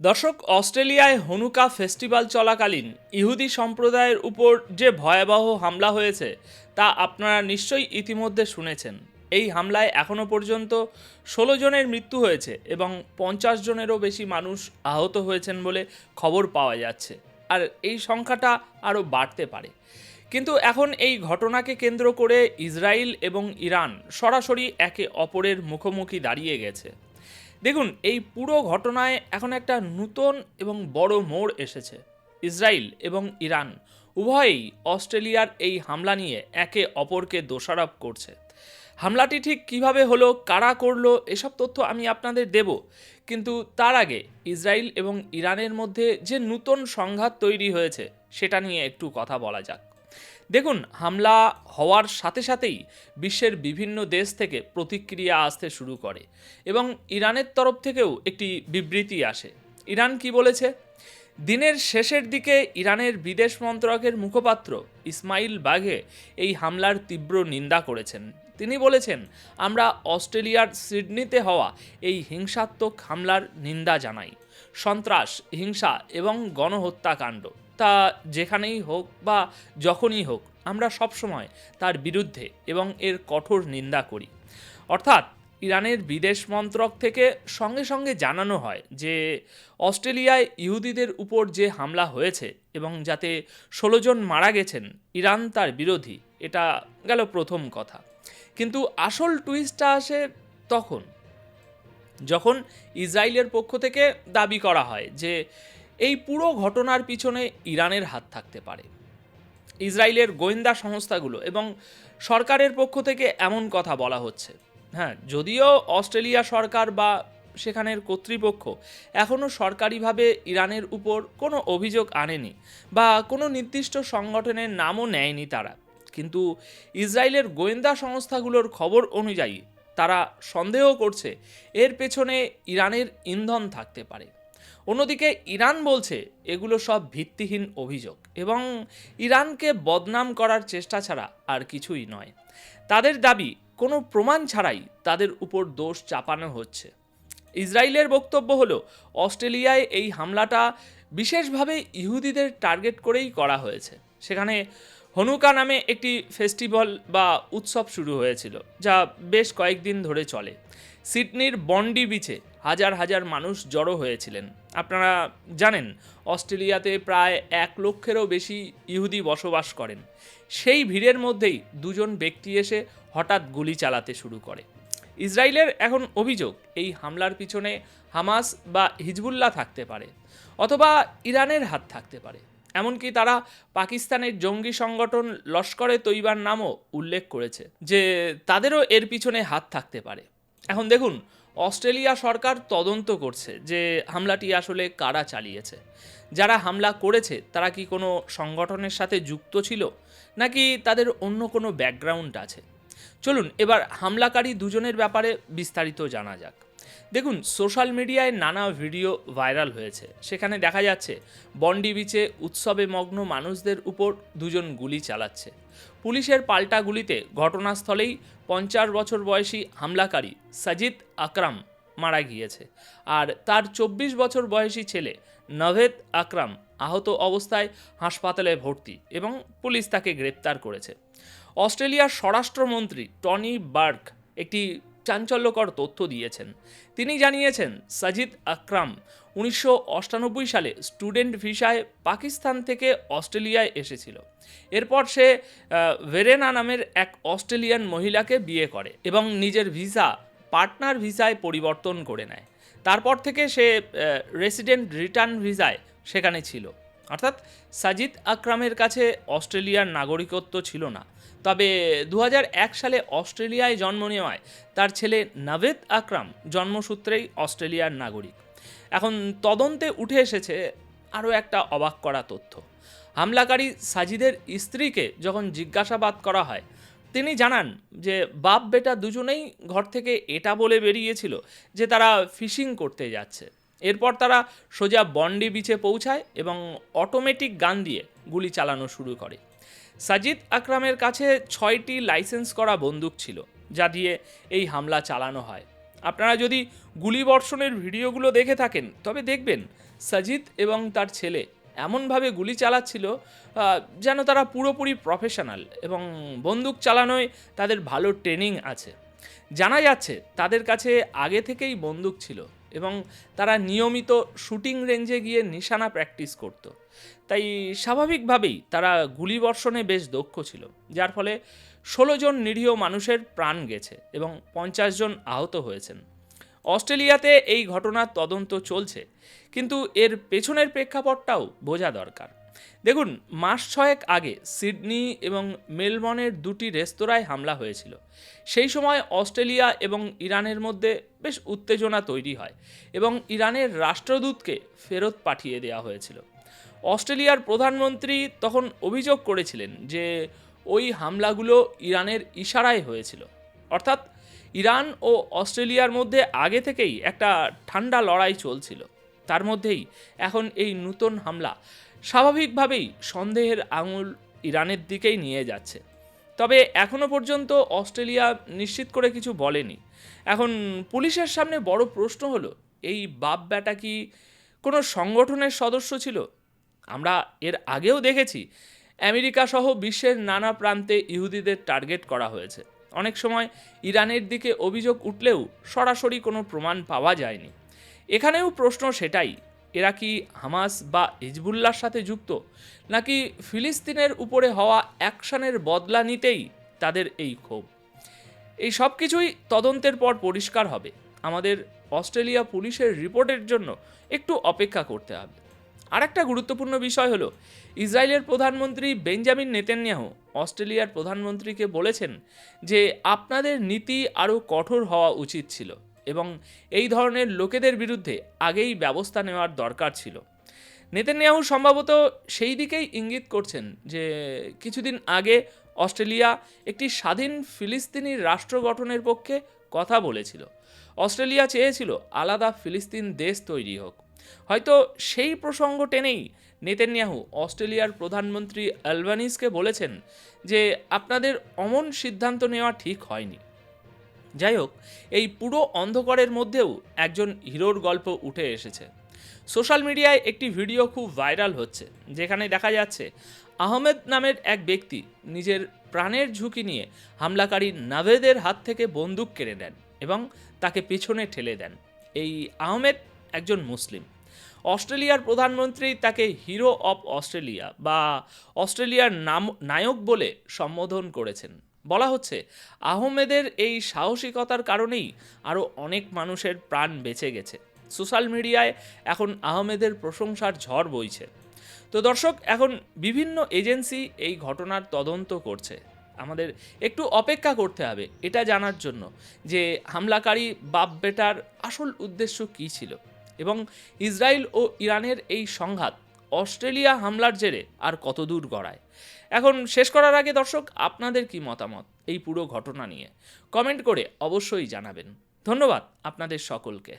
দর্শক, অস্ট্রেলিয়ায় হনুকা ফেস্টিভ্যাল চলাকালীন ইহুদি সম্প্রদায়ের উপর যে ভয়াবহ হামলা হয়েছে তা আপনারা নিশ্চয়ই ইতিমধ্যে শুনেছেন। এই হামলায় এখনও পর্যন্ত 16 জনের মৃত্যু হয়েছে এবং 50 জনেরও বেশি মানুষ আহত হয়েছেন বলে খবর পাওয়া যাচ্ছে। আর এই সংখ্যাটা আরও বাড়তে পারে। কিন্তু এখন এই ঘটনাকে কেন্দ্র করে ইসরায়েল এবং ইরান সরাসরি একে অপরের মুখোমুখি দাঁড়িয়ে গেছে। দেখুন, এই পুরো ঘটনায় এখন একটা নূতন এবং বড় মোড় এসেছে। ইসরায়েল এবং ইরান উভয়েই অস্ট্রেলিয়ার এই হামলা নিয়ে একে অপরকে দোষারোপ করছে। হামলাটি ঠিক কিভাবে হলো, কারা করলো, এসব তথ্য আমি আপনাদের দেব। কিন্তু তার আগে ইসরায়েল এবং ইরানের মধ্যে যে নূতন সংঘাত তৈরি হয়েছে সেটা নিয়ে একটু কথা বলা যাক। দেখুন, হামলা হওয়ার সাথে সাথেই বিশ্বের বিভিন্ন দেশ থেকে প্রতিক্রিয়া আসতে শুরু করে এবং ইরানের তরফ থেকেও একটি বিবৃতি আসে। ইরান কি বলেছে? দিনের শেষের দিকে ইরানের বিদেশ মন্ত্রকের মুখপাত্র ইসমাইল বাঘে এই হামলার তীব্র নিন্দা করেছেন। তিনি বলেছেন, আমরা অস্ট্রেলিয়ার সিডনিতে হওয়া এই হিংসাত্মক হামলার নিন্দা জানাই। সন্ত্রাস, হিংসা এবং গণহত্যাকাণ্ড তা যেখানেই হোক বা যখনই হোক, আমরা সবসময় তার বিরুদ্ধে এবং এর কঠোর নিন্দা করি। অর্থাৎ ইরানের বিদেশ মন্ত্রক থেকে সঙ্গে সঙ্গে জানানো হয় যে অস্ট্রেলিয়ায় ইহুদিদের উপর যে হামলা হয়েছে এবং যাতে 16 জন মারা গেছেন, ইরান তার বিরোধী। এটা গেল প্রথম কথা। কিন্তু আসল টুইস্টটা আসে তখন, যখন ইসরায়েলের পক্ষ থেকে দাবি করা হয় যে এই পুরো ঘটনার পিছনে ইরানের হাত থাকতে পারে। ইসরায়েলের গোয়েন্দা সংস্থাগুলো এবং সরকারের পক্ষ থেকে এমন কথা বলা হচ্ছে। হ্যাঁ, যদিও অস্ট্রেলিয়া সরকার বা সেখানের কর্তৃপক্ষ এখনও সরকারিভাবে ইরানের উপর কোনো অভিযোগ আনেনি বা কোনো নির্দিষ্ট সংগঠনের নামও নেয়নি তারা, কিন্তু ইসরায়েলের গোয়েন্দা সংস্থাগুলোর খবর অনুযায়ী তারা সন্দেহ করছে এর পেছনে ইরানের ইন্ধন থাকতে পারে। অন্যদিকে ইরান বলছে এগুলো সব ভিত্তিহীন অভিযোগ এবং ইরানকে বদনাম করার চেষ্টা ছাড়া আর কিছুই নয়। তাদের দাবি, কোনো প্রমাণ ছাড়াই তাদের উপর দোষ চাপানো হচ্ছে। ইসরায়েলের বক্তব্য হলো, অস্ট্রেলিয়ায় এই হামলাটা বিশেষভাবে ইহুদিদের টার্গেট করেই করা হয়েছে। সেখানে হনুকা নামে একটি ফেস্টিভ্যাল বা উৎসব শুরু হয়েছিল, যা বেশ কয়েকদিন ধরে চলে। সিডনির বন্ডি বিচে হাজার হাজার মানুষ জড়ো হয়েছিলেন। আপনারা জানেন, অস্ট্রেলিয়াতে প্রায় 1 লক্ষেরও বেশি ইহুদি বসবাস করেন। সেই ভিড়ের মধ্যেই দুজন ব্যক্তি এসে হঠাৎ গুলি চালাতে শুরু করে। ইসরায়েলের এখন অভিযোগ, এই হামলার পিছনে হামাস বা হিজবুল্লাহ থাকতে পারে, অথবা ইরানের হাত থাকতে পারে। এমনকি তারা পাকিস্তানের জঙ্গি সংগঠন লস্করে তৈবার নামও উল্লেখ করেছে যে তাদেরও এর পিছনে হাত থাকতে পারে। এখন দেখুন, অস্ট্রেলিয়া সরকার তদন্ত করছে যে হামলাটি আসলে কারা চালিয়েছে। যারা হামলা করেছে তারা কি কোনো সংগঠনের সাথে যুক্ত ছিল, নাকি তাদের অন্য কোনো ব্যাকগ্রাউন্ড আছে। চলুন এবার হামলাকারী দুজনের ব্যাপারে বিস্তারিত জানা যাক। দেখুন, সোশ্যাল মিডিয়ায় নানা ভিডিও ভাইরাল হয়েছে। সেখানে দেখা যাচ্ছে বন্ডি বিচে উৎসবে মগ্ন মানুষদের উপর দুজন গুলি চালাচ্ছে। পুলিশের পাল্টা গুলিতে ঘটনাস্থলেই 50 বছর বয়সী হামলাকারী সাজিদ আকরাম মারা গিয়েছে, আর তার 24 বছর বয়সী ছেলে নভেদ আকরাম আহত অবস্থায় হাসপাতালে ভর্তি এবং পুলিশ তাকে গ্রেপ্তার করেছে। অস্ট্রেলিয়ার স্বরাষ্ট্রমন্ত্রী টনি বার্ক একটি চাঞ্চল্যকর তথ্য দিয়েছেন। তিনি জানিয়েছেন, সাজিদ আকরাম 1998 সালে স্টুডেন্ট ভিসায় পাকিস্তান থেকে অস্ট্রেলিয়ায় এসেছিল। এরপর সে ভেরেনা নামের এক অস্ট্রেলিয়ান মহিলাকে বিয়ে করে এবং নিজের ভিসা পার্টনার ভিসায় পরিবর্তন করে নেয়। তারপর থেকে সে রেসিডেন্ট রিটার্ন ভিসায় সেখানে ছিল। অর্থাৎ সাজিদ আকরামের কাছে অস্ট্রেলিয়ার নাগরিকত্ব ছিল না, তবে 2001 সালে অস্ট্রেলিয়ায় জন্ম নেওয়ায় তার ছেলে নাভেদ আকরাম জন্মসূত্রেই অস্ট্রেলিয়ার নাগরিক। এখন তদন্তে উঠে এসেছে আরও একটা অবাক করা তথ্য। হামলাকারী সাজিদের স্ত্রীকে যখন জিজ্ঞাসাবাদ করা হয়, তিনি জানান যে বাপ বেটা দুজনেই ঘর থেকে এটা বলে বেরিয়েছিল যে তারা ফিশিং করতে যাচ্ছে। এরপর তারা সোজা বন্ডি বিচে পৌঁছায় এবং অটোমেটিক গান দিয়ে গুলি চালানো শুরু করে। সাজিদ আকরামের কাছে 6টি লাইসেন্স করা বন্দুক ছিল, যা দিয়ে এই হামলা চালানো হয়। আপনারা যদি গুলিবর্ষণের ভিডিওগুলো দেখে থাকেন তবে দেখবেন সাজিদ এবং তার ছেলে এমনভাবে গুলি চালাচ্ছিল যেন তারা পুরোপুরি প্রফেশনাল এবং বন্দুক চালানোয় তাদের ভালো ট্রেনিং আছে। জানা যাচ্ছে তাদের কাছে আগে থেকেই বন্দুক ছিল এবং তারা নিয়মিত শুটিং রেঞ্জে গিয়ে নিশানা প্র্যাকটিস করত। তাই স্বাভাবিকভাবেই তারা গুলিবর্ষণে বেশ দক্ষ ছিল, যার ফলে 16 জন নিরীহ মানুষের প্রাণ গেছে এবং 50 জন আহত হয়েছেন। অস্ট্রেলিয়াতে এই ঘটনার তদন্ত চলছে, কিন্তু এর পেছনের প্রেক্ষাপটটাও বোঝা দরকার। দেখুন, মাস 6 আগে সিডনি এবং মেলবর্নের দুটি রেস্তোরাঁয় হামলা হয়েছিল। সেই সময় অস্ট্রেলিয়া এবং ইরানের মধ্যে বেশ উত্তেজনা তৈরি হয় এবং ইরানের রাষ্ট্রদূতকে ফেরত পাঠিয়ে দেওয়া হয়েছিল। অস্ট্রেলিয়ার প্রধানমন্ত্রী তখন অভিযোগ করেছিলেন যে ওই হামলাগুলো ইরানের ইশারায় হয়েছিল। অর্থাৎ ইরান ও অস্ট্রেলিয়ার মধ্যে আগে থেকেই একটা ঠান্ডা লড়াই চলছিল। তার মধ্যেই এখন এই নতুন হামলা স্বাভাবিকভাবেই সন্দেহের আঙুল ইরানের দিকেই নিয়ে যাচ্ছে। তবে এখনও পর্যন্ত অস্ট্রেলিয়া নিশ্চিত করে কিছু বলেনি। এখন পুলিশের সামনে বড় প্রশ্ন হলো, এই বাপ ব্যাটা কি কোনো সংগঠনের সদস্য ছিল? আমরা এর আগেও দেখেছি আমেরিকা সহ বিশ্বের নানা প্রান্তে ইহুদিদের টার্গেট করা হয়েছে। অনেক সময় ইরানের দিকে অভিযোগ উঠলেও সরাসরি কোনো প্রমাণ পাওয়া যায়নি। এখানেও প্রশ্ন সেটাই, এরা কি হামাস বা হিজবুল্লাহর সাথে যুক্ত, নাকি ফিলিস্তিনের উপরে হওয়া অ্যাকশনের বদলা নিতেই তাদের এই ক্ষোভ? এই সব কিছুই তদন্তের পর পরিষ্কার হবে। আমাদের অস্ট্রেলিয়া পুলিশের রিপোর্টের জন্য একটু অপেক্ষা করতে হবে। আরেকটা গুরুত্বপূর্ণ বিষয় হলো, ইসরায়েলের প্রধানমন্ত্রী বেঞ্জামিন নেতানিয়াহু অস্ট্রেলিয়ার প্রধানমন্ত্রীকে বলেছেন যে আপনাদের নীতি আরও কঠোর হওয়া উচিত ছিল এবং এই ধরনের লোকেদের বিরুদ্ধে আগেই ব্যবস্থা নেওয়ার দরকার ছিল। নেতানিয়াহু সম্ভবত সেই দিকেই ইঙ্গিত করছেন যে কিছুদিন আগে অস্ট্রেলিয়া একটি স্বাধীন ফিলিস্তিনি রাষ্ট্র গঠনের পক্ষে কথা বলেছিল। অস্ট্রেলিয়া চেয়েছিল আলাদা ফিলিস্তিন দেশ তৈরি হোক। হয়তো সেই প্রসঙ্গ টেনেই নেতানিয়াহু অস্ট্রেলিয়ার প্রধানমন্ত্রী অ্যালবানিজকে বলেছেন যে আপনাদের অমন সিদ্ধান্ত নেওয়া ঠিক হয়নি। যাই হোক, এই পুরো অন্ধকারের মধ্যেও একজন হিরোর গল্প উঠে এসেছে। সোশ্যাল মিডিয়ায় একটি ভিডিও খুব ভাইরাল হচ্ছে, যেখানে দেখা যাচ্ছে আহমেদ নামের এক ব্যক্তি নিজের প্রাণের ঝুঁকি নিয়ে হামলাকারী নাভেদের হাত থেকে বন্দুক কেড়ে নেন এবং তাকে পেছনে ঠেলে দেন। এই আহমেদ একজন মুসলিম। অস্ট্রেলিয়ার প্রধানমন্ত্রী তাকে হিরো অফ অস্ট্রেলিয়া বা অস্ট্রেলিয়ার নায়ক বলে সম্বোধন করেছেন। বলা হচ্ছে আহমেদের এই সাহসিকতার কারণেই আরও অনেক মানুষের প্রাণ বেঁচে গেছে। সোশ্যাল মিডিয়ায় এখন আহমেদের প্রশংসার ঝড় বইছে। তো দর্শক, এখন বিভিন্ন এজেন্সি এই ঘটনার তদন্ত করছে। আমাদের একটু অপেক্ষা করতে হবে এটা জানার জন্য যে হামলাকারী বাপ বেটার আসল উদ্দেশ্য কী ছিল এবং ইসরায়েল ও ইরানের এই সংঘাত অস্ট্রেলিয়া হামলার জেরে আর কতদূর গড়ায়। এখন শেষ করার আগে দর্শক, আপনাদের কি মতামত এই পুরো ঘটনা নিয়ে কমেন্ট করে অবশ্যই জানাবেন। ধন্যবাদ আপনাদের সকলকে।